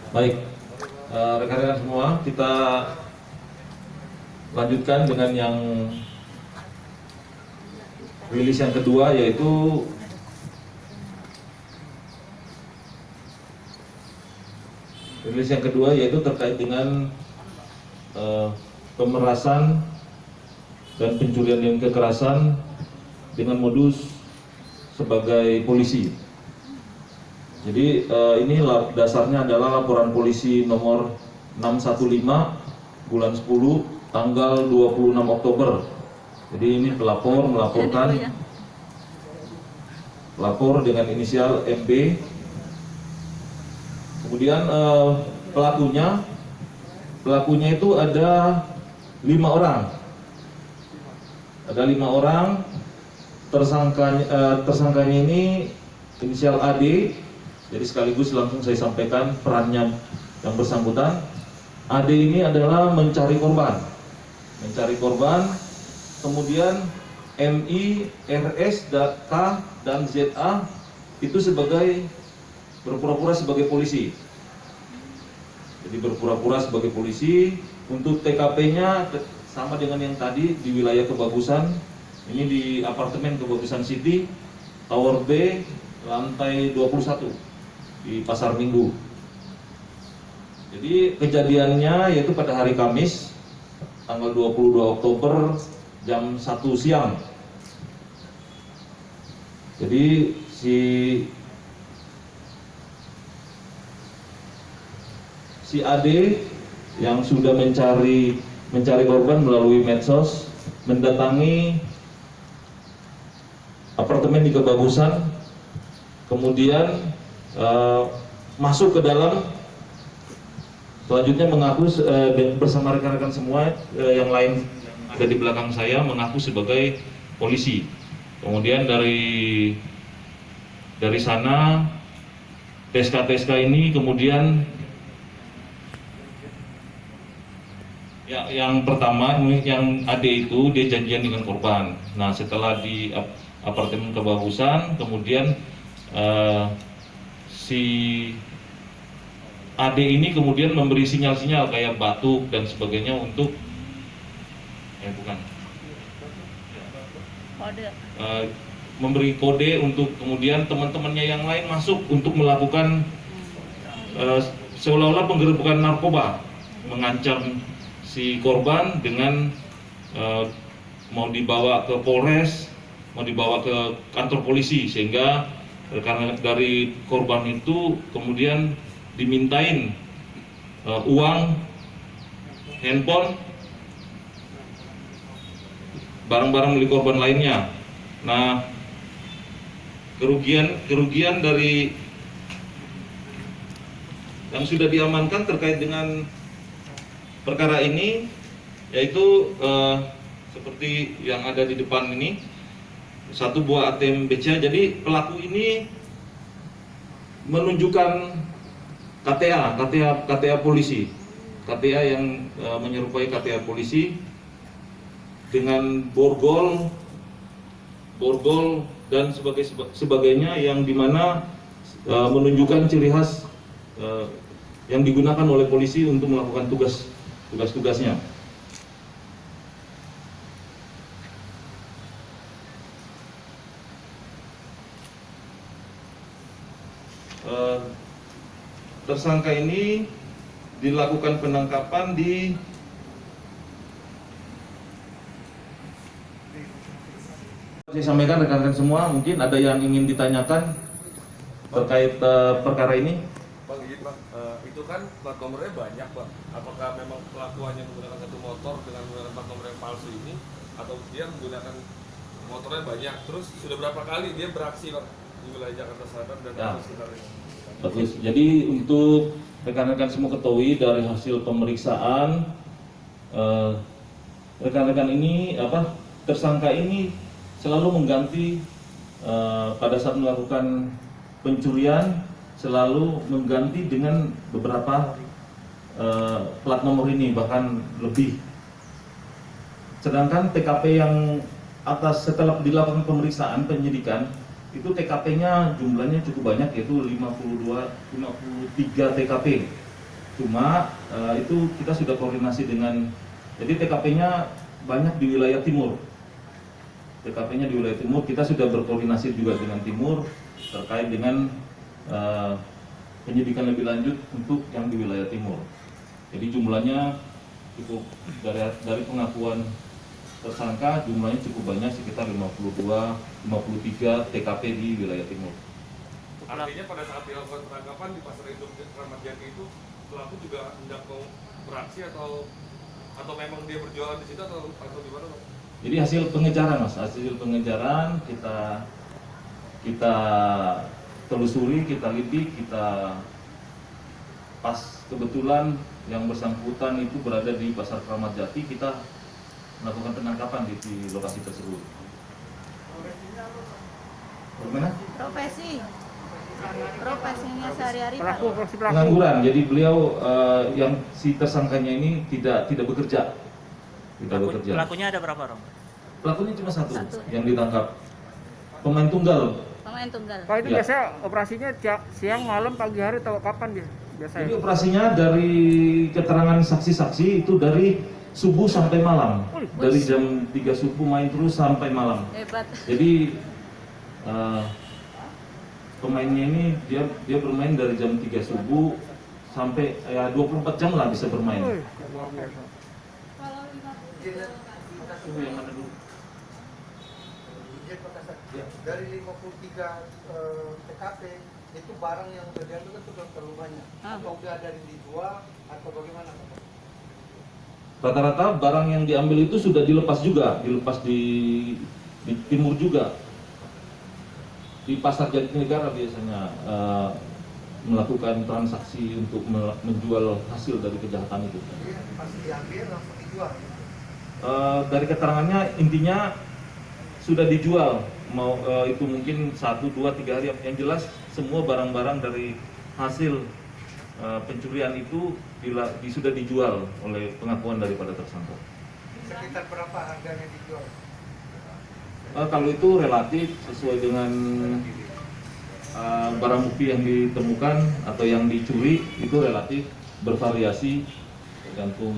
Baik, rekan-rekan semua, kita lanjutkan dengan yang rilis yang kedua, yaitu terkait dengan pemerasan dan pencurian dengan kekerasan dengan modus sebagai polisi. Jadi ini dasarnya adalah laporan polisi nomor 615 bulan 10 tanggal 26 Oktober. Jadi ini pelapor melaporkan, pelapor dengan inisial MB. Kemudian pelakunya itu ada 5 orang. Ada 5 orang. Tersangkanya ini inisial AD. Jadi sekaligus langsung saya sampaikan perannya yang bersangkutan. AD ini adalah mencari korban, kemudian MI, RS, K, dan ZA itu berpura-pura sebagai polisi. Jadi berpura-pura sebagai polisi. Untuk TKP-nya sama dengan yang tadi di wilayah Kebagusan. Ini di apartemen Kebagusan City, Tower B, lantai 21 di Pasar Minggu. Jadi kejadiannya yaitu pada hari Kamis tanggal 22 Oktober jam 1 siang. Jadi si AD yang sudah mencari korban melalui medsos mendatangi apartemen di Kebagusan, kemudian masuk ke dalam, selanjutnya mengaku bersama rekan-rekan semua yang lain yang ada di belakang saya mengaku sebagai polisi. Kemudian dari sana TSK ini kemudian yang pertama, yang AD itu dia janjian dengan korban. Nah, setelah di apartemen Kebagusan, kemudian si AD ini kemudian memberi sinyal-sinyal kayak batuk dan sebagainya untuk memberi kode untuk kemudian teman-temannya yang lain masuk untuk melakukan seolah-olah penggerbekan narkoba, mengancam si korban dengan mau dibawa ke Polres, mau dibawa ke kantor polisi, sehingga karena dari korban itu kemudian dimintain uang, handphone, barang-barang milik korban lainnya. Nah, kerugian dari yang sudah diamankan terkait dengan perkara ini yaitu seperti yang ada di depan ini, 1 buah ATM BCA. Jadi pelaku ini menunjukkan KTA polisi, KTA yang menyerupai KTA polisi dengan borgol dan sebagainya, yang dimana menunjukkan ciri khas yang digunakan oleh polisi untuk melakukan tugas-tugasnya. Tersangka ini dilakukan penangkapan di saya sampaikan rekan-rekan semua, mungkin ada yang ingin ditanyakan terkait perkara ini. Bang, izin Bang, itu kan plat nomornya banyak Bang. Apakah memang pelaku hanya menggunakan satu motor dengan menggunakan plat nomor yang palsu ini, atau dia menggunakan motornya banyak? Terus sudah berapa kali dia beraksi Bang di wilayah Jakarta Selatan dan sekitarnya? Bagus. Jadi untuk rekan-rekan semua ketahui dari hasil pemeriksaan rekan-rekan ini tersangka ini selalu mengganti pada saat melakukan pencurian, selalu mengganti dengan beberapa plat nomor ini, bahkan lebih. Sedangkan TKP yang atas setelah dilakukan pemeriksaan penyidikan itu TKP-nya jumlahnya cukup banyak, yaitu 53 TKP. Cuma itu kita sudah koordinasi dengan, jadi TKP-nya banyak di wilayah timur. TKP-nya di wilayah timur, kita sudah berkoordinasi juga dengan timur terkait dengan penyidikan lebih lanjut untuk yang di wilayah timur. Jadi jumlahnya cukup, dari pengakuan tersangka jumlahnya cukup banyak, sekitar 53 TKP di wilayah timur. Artinya pada saat dilakukan penangkapan di Pasar Induk Kramat Jati itu pelaku juga hendak mau beraksi atau memang dia berjualan di situ atau gimana, Pak? Jadi hasil pengejaran, Mas, hasil pengejaran kita telusuri, kita lidik, kita pas kebetulan yang bersangkutan itu berada di Pasar Kramat Jati, kita melakukan penangkapan di lokasi tersebut. Bagaimana? Profesinya sehari-hari Pelaku. Pengangguran. Jadi beliau yang si tersangkanya ini tidak bekerja. Bekerja. Pelakunya ada berapa, Rom? Pelakunya cuma satu yang ditangkap. Pemain tunggal. Pak, itu Ya. biasanya operasinya siang, malam, pagi hari, atau kapan dia biasanya? Jadi operasinya dari keterangan saksi-saksi itu dari subuh sampai malam. Dari jam 3 subuh main terus sampai malam. Hebat. Jadi pemainnya ini dia bermain dari jam 3 subuh sampai 24 jam lah bisa bermain. Luar biasa. Suhu yang mana dulu? Ya. Dari 53 TKP itu barang yang sudah diambil kan sudah terlalu banyak. Atau udah ada yang dijual atau bagaimana? Rata-rata barang yang diambil itu sudah dilepas juga, dilepas di timur juga. Di Pasar Jatinegara biasanya melakukan transaksi untuk menjual hasil dari kejahatan itu. Jadi pas diambil langsung dijual. Dari keterangannya intinya sudah dijual, mau itu mungkin 1, 2, 3 hari. Yang jelas semua barang-barang dari hasil pencurian itu sudah dijual oleh pengakuan daripada tersangka. Sekitar berapa harganya dijual? Kalau itu relatif sesuai dengan barang bukti yang ditemukan atau yang dicuri, itu relatif bervariasi tergantung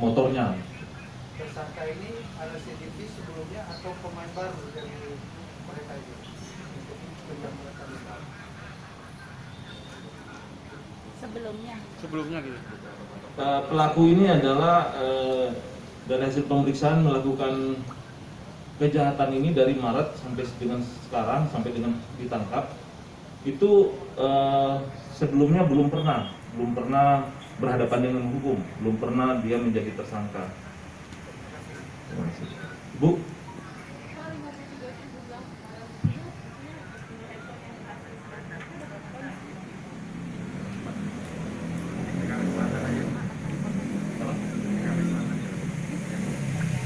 motornya. Tersangka ini ada CCTV sebelumnya atau pemain baru dari mereka itu? Untuk penjam mereka ini. Sebelumnya gitu. Pelaku ini adalah dari hasil pemeriksaan melakukan kejahatan ini dari Maret sampai dengan sekarang, sampai dengan ditangkap. Itu sebelumnya belum pernah berhadapan dengan hukum, belum pernah dia menjadi tersangka. Bu,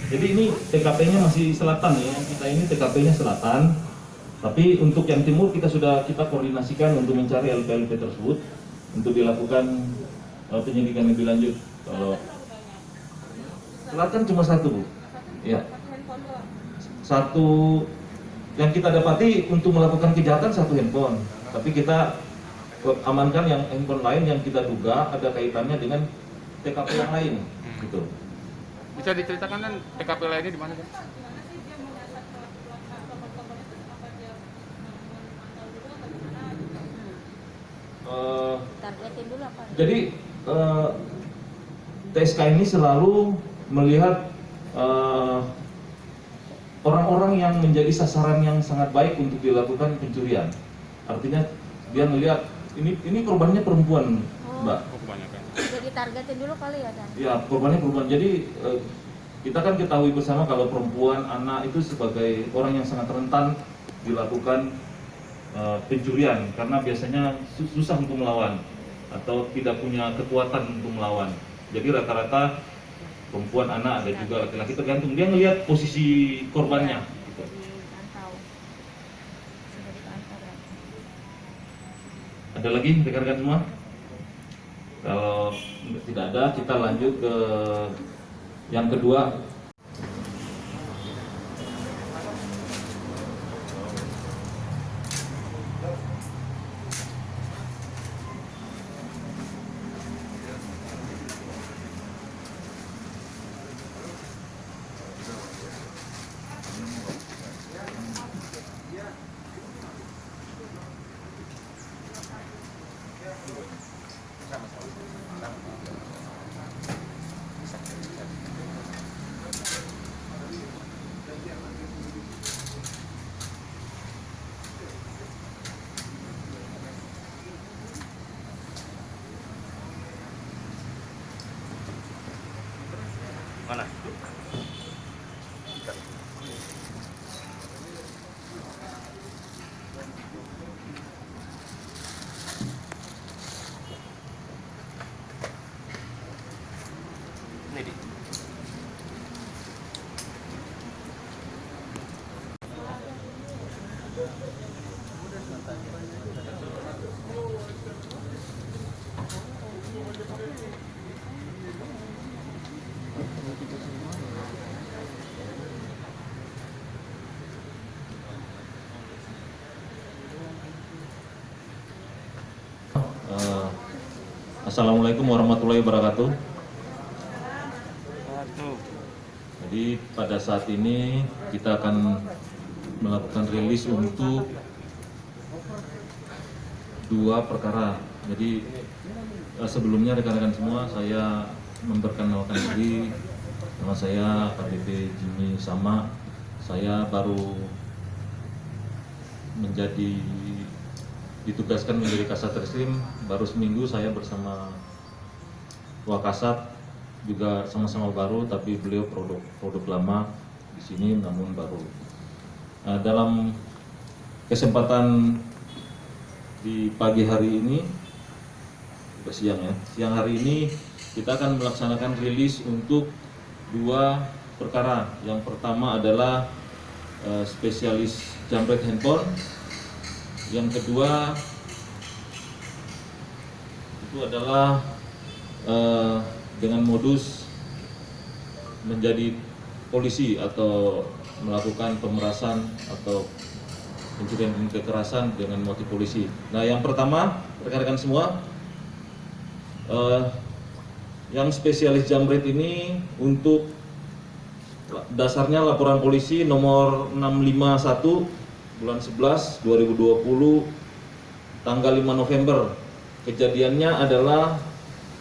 jadi ini TKP-nya masih selatan ya, kita ini TKP-nya selatan. Tapi untuk yang timur kita koordinasikan untuk mencari LP-LP tersebut untuk dilakukan penyidikan lebih lanjut. Kalau selatan cuma satu, Bu. Ya. Satu yang kita dapati untuk melakukan kejahatan satu handphone. Tapi kita amankan yang handphone lain yang kita duga ada kaitannya dengan TKP yang lain, gitu. Bisa diceritakan kan TKP lainnya di mana, kan? Targetin dulu apa? Jadi TSK ini selalu melihat orang-orang yang menjadi sasaran yang sangat baik untuk dilakukan pencurian. Artinya dia melihat ini korbannya perempuan, Mbak. Kebanyakan. Jadi targetin dulu kali ya, Dan? Ya, korbannya perempuan. Jadi kita kan ketahui bersama kalau perempuan, anak itu sebagai orang yang sangat rentan dilakukan pencurian karena biasanya susah untuk melawan atau tidak punya kekuatan untuk melawan. Jadi rata-rata perempuan, anak, ada juga laki-laki, tergantung dia melihat posisi korbannya. Gitu. Dipantau. Sudah dipantau ya. Ada lagi rekan-rekan semua? Kalau tidak ada, kita lanjut ke yang kedua. Mana? Ini di. Assalamualaikum warahmatullahi wabarakatuh. Jadi pada saat ini kita akan melakukan rilis untuk 2 perkara. Jadi sebelumnya rekan-rekan semua, saya memperkenalkan diri. Nama saya AKBP Jimmy Sama. Saya baru ditugaskan menjadi Kasat Reskrim baru seminggu. Saya bersama Wakasat juga sama-sama baru, tapi beliau produk lama di sini namun baru. Dalam kesempatan di pagi hari ini, siang hari ini kita akan melaksanakan rilis untuk 2 perkara. Yang pertama adalah spesialis jambret handphone. Yang kedua itu adalah dengan modus menjadi polisi atau melakukan pemerasan atau pencurian kekerasan dengan motif polisi. Nah, yang pertama rekan-rekan semua, yang spesialis jambret ini untuk dasarnya laporan polisi nomor 651 bulan 11 2020 tanggal 5 November. Kejadiannya adalah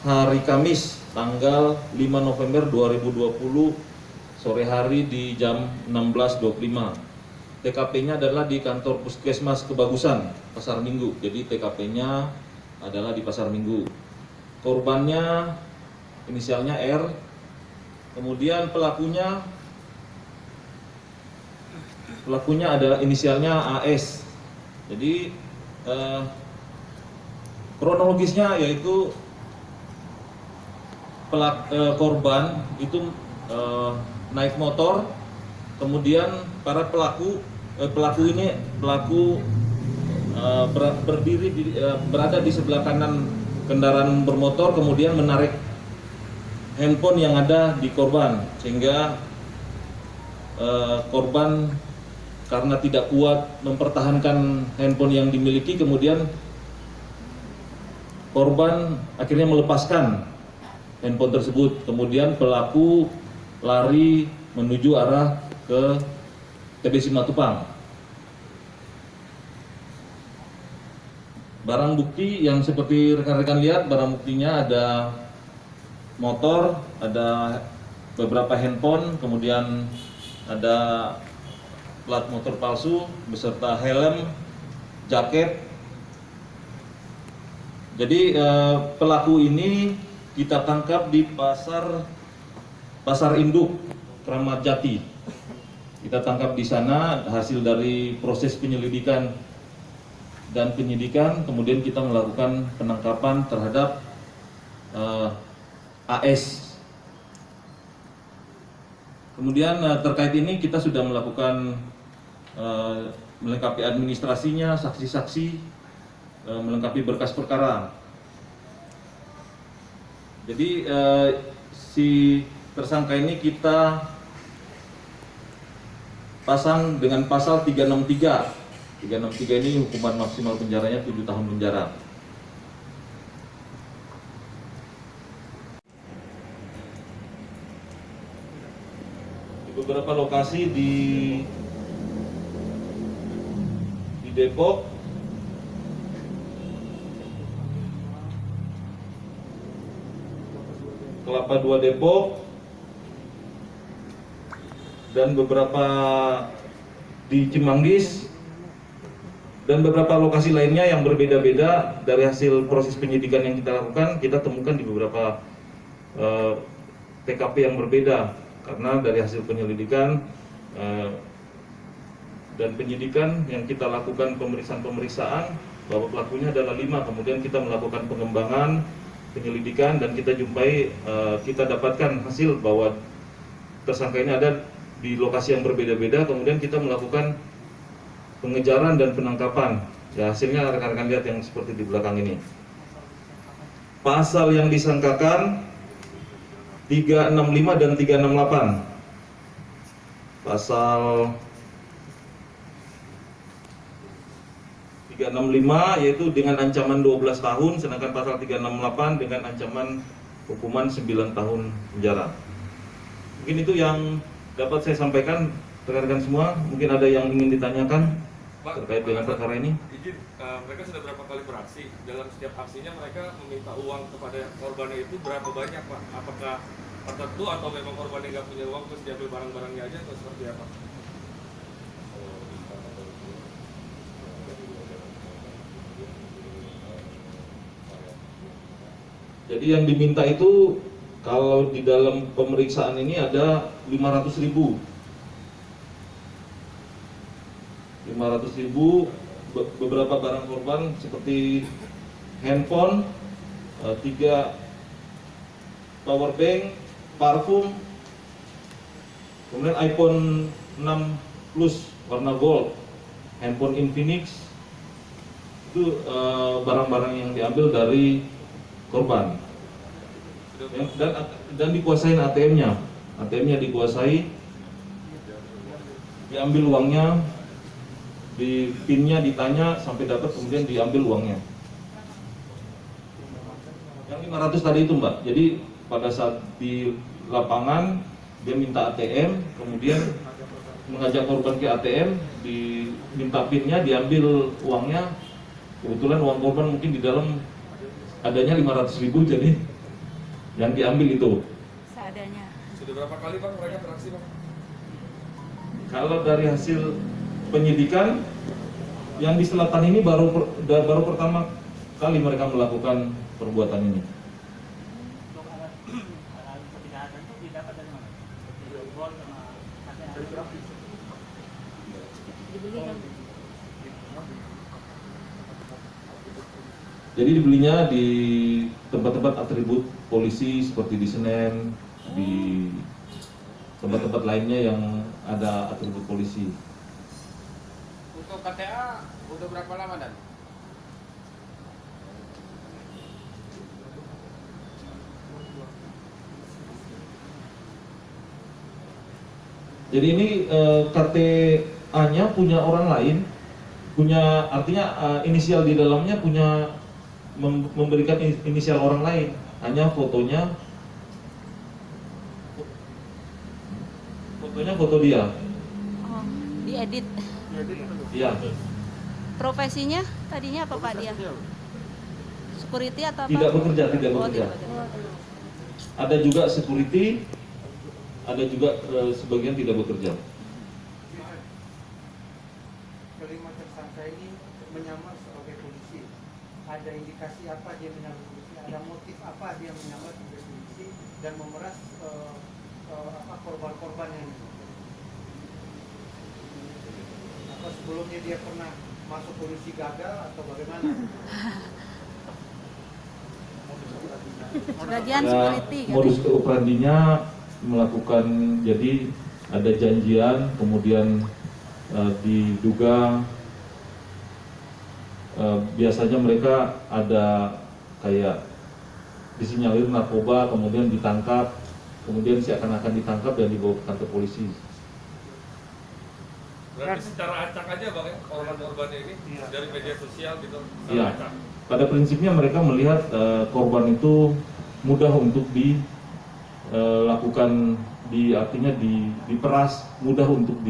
hari Kamis tanggal 5 November 2020 sore hari di jam 16.25. TKP-nya adalah di kantor Puskesmas Kebagusan, Pasar Minggu. Jadi TKP-nya adalah di Pasar Minggu. Korbannya inisialnya R. Kemudian pelakunya adalah inisialnya AS. Jadi kronologisnya yaitu korban itu naik motor, kemudian para pelaku berada di sebelah kanan kendaraan bermotor, kemudian menarik handphone yang ada di korban, sehingga korban karena tidak kuat mempertahankan handphone yang dimiliki, kemudian korban akhirnya melepaskan handphone tersebut. Kemudian pelaku lari menuju arah ke TBC Matupang. Barang bukti yang seperti rekan-rekan lihat, barang buktinya ada motor, ada beberapa handphone, kemudian ada plat motor palsu beserta helm, jaket. Jadi pelaku ini kita tangkap di pasar induk Kramat Jati. Kita tangkap di sana hasil dari proses penyelidikan dan penyidikan, kemudian kita melakukan penangkapan terhadap AS. Kemudian terkait ini kita sudah melakukan melengkapi administrasinya, saksi-saksi, melengkapi berkas perkara. Jadi si tersangka ini kita pasang dengan pasal 363. 363 ini hukuman maksimal penjaranya 7 tahun penjara. Di beberapa lokasi di Depok, Kelapa II Depok, dan beberapa di Cimanggis, dan beberapa lokasi lainnya yang berbeda-beda. Dari hasil proses penyidikan yang kita lakukan, kita temukan di beberapa TKP yang berbeda, karena dari hasil penyelidikan dan penyidikan yang kita lakukan pemeriksaan bahwa pelakunya adalah 5, kemudian kita melakukan pengembangan, penyelidikan, dan kita jumpai, kita dapatkan hasil bahwa tersangka ini ada di lokasi yang berbeda-beda, kemudian kita melakukan pengejaran dan penangkapan. Ya, hasilnya rekan-rekan lihat yang seperti di belakang ini. Pasal yang disangkakan 365 dan 368. Pasal 365 yaitu dengan ancaman 12 tahun, sedangkan pasal 368 dengan ancaman hukuman 9 tahun penjara. Mungkin itu yang dapat saya sampaikan rekan-rekan semua. Mungkin ada yang ingin ditanyakan terkait dengan perkara ini. Izin, mereka sudah berapa kali beraksi? Dalam setiap aksinya mereka meminta uang kepada korbannya itu berapa banyak, Pak? Apakah tertentu atau memang korbannya nggak punya uang terus diambil barang-barangnya aja atau seperti apa? Jadi yang diminta itu kalau di dalam pemeriksaan ini ada 500.000. 500.000, beberapa barang korban seperti handphone, 3 power bank, parfum, kemudian iPhone 6 Plus warna gold, handphone Infinix, itu barang-barang yang diambil dari korban. Dan dikuasain ATM-nya, dikuasai, diambil uangnya, di PIN-nya ditanya sampai dapat, kemudian diambil uangnya. Yang 500 tadi itu, Mbak. Jadi pada saat di lapangan dia minta ATM, kemudian mengajak korban ke ATM, diminta PIN-nya, diambil uangnya. Kebetulan uang korban mungkin di dalam adanya 500.000, jadi yang diambil itu. Seadanya. Sudah berapa kali, Bang, mereka beraksi, Bang? Kalau dari hasil penyidikan yang di selatan ini baru pertama kali mereka melakukan perbuatan ini. Jadi dibelinya di tempat-tempat atribut polisi seperti di Senen, di tempat-tempat lainnya yang ada atribut polisi. Untuk KTA udah berapa lama, Dan? Jadi ini KTA-nya punya orang lain, punya, artinya inisial di dalamnya punya, memberikan inisial orang lain, hanya fotonya foto dia. Oh, diedit. Iya. Profesinya tadinya apa, Pak, dia? Security atau apa? Tidak bekerja. Oh, tidak bekerja. Ada juga security, ada juga sebagian tidak bekerja. Kelima tersangka ini menyamar sebagai polisi. Ada indikasi apa dia menyamar polisi? Ada motif apa dia menyamar sebagai polisi dan memeras korban-korban yang apa sebelumnya dia pernah masuk polisi gagal atau bagaimana? Bagian security kan? Modus operandinya melakukan, jadi ada janjian, kemudian diduga biasanya mereka ada kayak disinyalir narkoba, kemudian ditangkap, kemudian seakan-akan ditangkap dan dibawa ke kantor polisi. Berarti secara acak aja, Bang, ya, korban-korbannya ini dari media sosial gitu. Iya. Pada prinsipnya mereka melihat korban itu mudah untuk dilakukan, artinya diperas, mudah untuk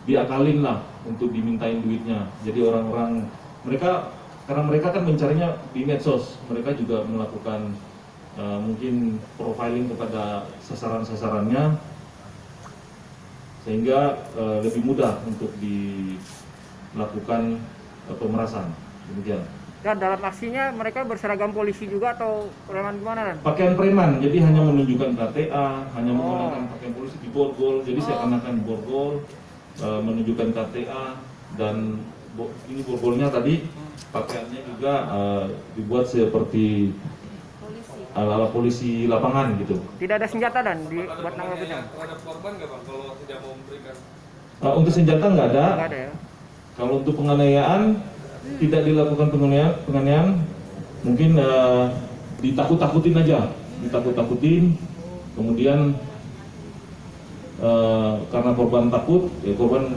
diakalin lah, untuk dimintain duitnya. Jadi orang-orang karena mereka kan mencarinya di medsos, mereka juga melakukan mungkin profiling kepada sasaran-sasarannya, sehingga lebih mudah untuk dilakukan pemerasan. Demikian. Dan dalam aksinya mereka berseragam polisi juga atau preman gimana, Dan? Pakaian preman, jadi hanya menunjukkan KTA, hanya menggunakan pakaian polisi di borgol, jadi seakan-akan borgol, menunjukkan KTA, dan ini borgolnya tadi pakaiannya juga dibuat seperti ala-ala polisi lapangan gitu. Tidak ada senjata, Dan, buat Ada nanggapinnya? terhadap korban nggak bang kalau tidak mau memberikan? Untuk senjata nggak ada. Nggak ada ya? Kalau untuk penganiayaan tidak dilakukan penganiayaan, mungkin ditakut-takutin aja, ditakut-takutin, kemudian karena korban takut, ya korban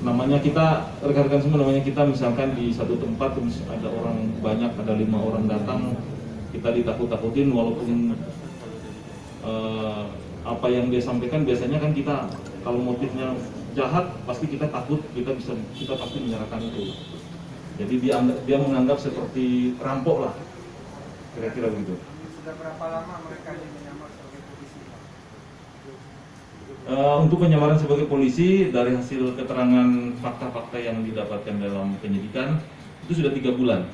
namanya kita rekan-rekan semua namanya kita misalkan di satu tempat ada orang banyak, ada 5 orang datang, kita ditakut-takutin walaupun apa yang dia sampaikan biasanya kan kita kalau motifnya jahat pasti kita takut, kita pasti menyerahkan itu. Jadi dia menganggap seperti perampok lah, kira-kira begitu. Sudah berapa lama mereka ini menyamar sebagai polisi? Untuk penyamaran sebagai polisi dari hasil keterangan fakta-fakta yang didapatkan dalam penyidikan itu sudah 3 bulan.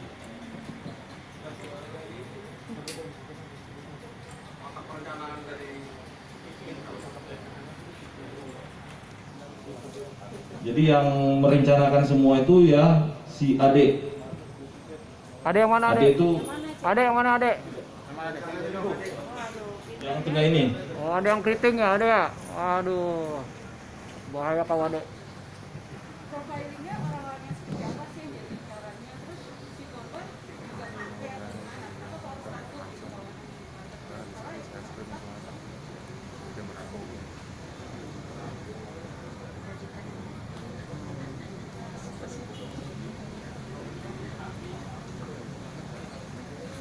Jadi yang merencanakan semua itu ya si Ade. Ada yang mana, Ade Ade? itu Ada yang mana, Ade? yang tengah ini. Oh, ada yang keriting ya, ada ya? Aduh, bahaya kau, Ade. Profilingnya orang-orangnya seperti apa sih yang jadi caranya? Terus si korban juga kayak gimana? Apa harus takut gitu kalau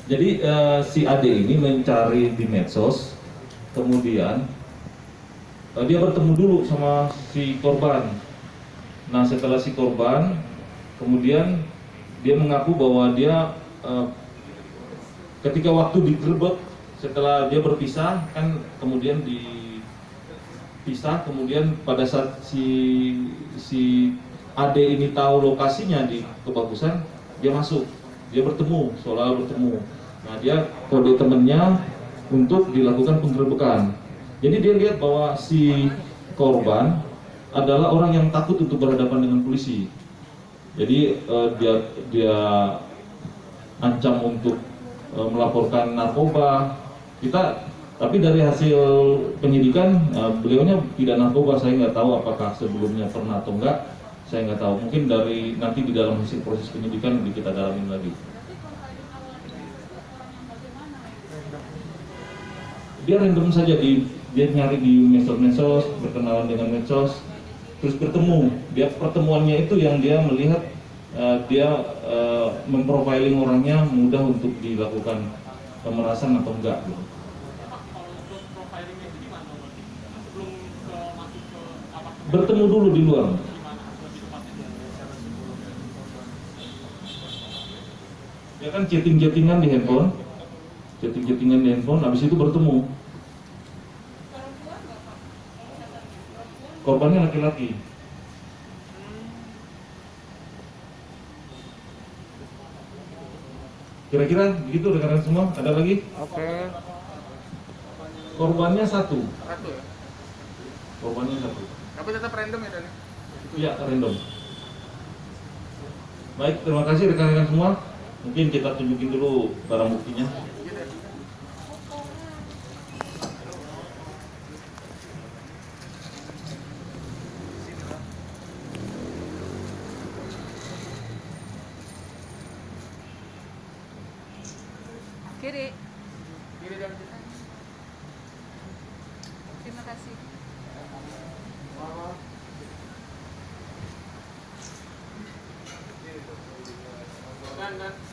Jadi si Ade ini mencari di medsos, kemudian dia bertemu dulu sama si korban. Nah setelah si korban, kemudian dia mengaku bahwa dia ketika waktu digerebek, setelah dia berpisah kan kemudian dipisah, kemudian pada saat si Ade ini tahu lokasinya di Kebagusan, dia masuk. Dia bertemu, seolah bertemu. Nah dia kode temennya untuk dilakukan penggerebekan. Jadi dia lihat bahwa si korban adalah orang yang takut untuk berhadapan dengan polisi. Jadi dia ancam untuk melaporkan narkoba. Tapi dari hasil penyidikan beliaunya tidak narkoba. Saya nggak tahu apakah sebelumnya pernah atau enggak. Saya nggak tahu, mungkin dari nanti di dalam hasil proses penyidikan kita dalamin lagi. Dia random saja, dia nyari di medsos, berkenalan dengan medsos, terus bertemu. Dia pertemuannya itu yang dia melihat dia memprofiling orangnya mudah untuk dilakukan pemerasan atau enggak. Gitu. Bertemu dulu di luar. Ya kan chatting-chattingan di handphone, habis itu bertemu. Korbannya laki-laki. Kira-kira begitu rekan-rekan semua. Ada lagi? Oke. Korbannya satu. Satu ya? Korbannya satu. Tapi tetap random ya, Dan? Iya, random. Baik, terima kasih rekan-rekan semua. Mungkin kita tunjukin dulu barang buktinya. Kiri. Kiri dan Terima kasih. dan